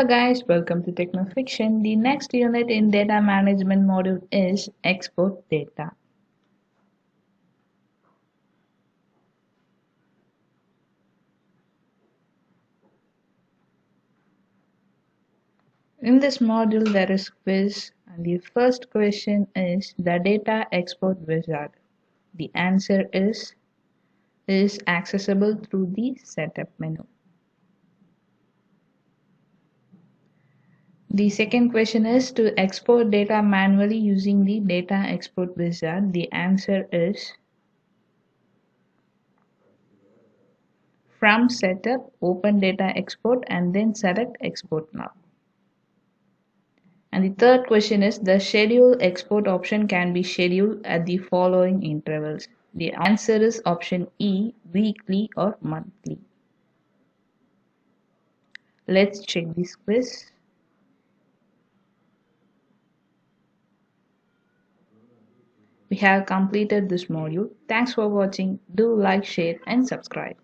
Hello guys, welcome to Techno Fiction. The next unit in data management module is export data. In this module there is quiz and the first question is the data export wizard. The answer is accessible through the setup menu. The second question is to export data manually using the data export wizard. The answer is from setup, open data export and then select export now. And the third question is the schedule export option can be scheduled at the following intervals. The answer is option E, weekly or monthly. Let's check this quiz. We have completed this module. Thanks for watching. Do like, share and subscribe.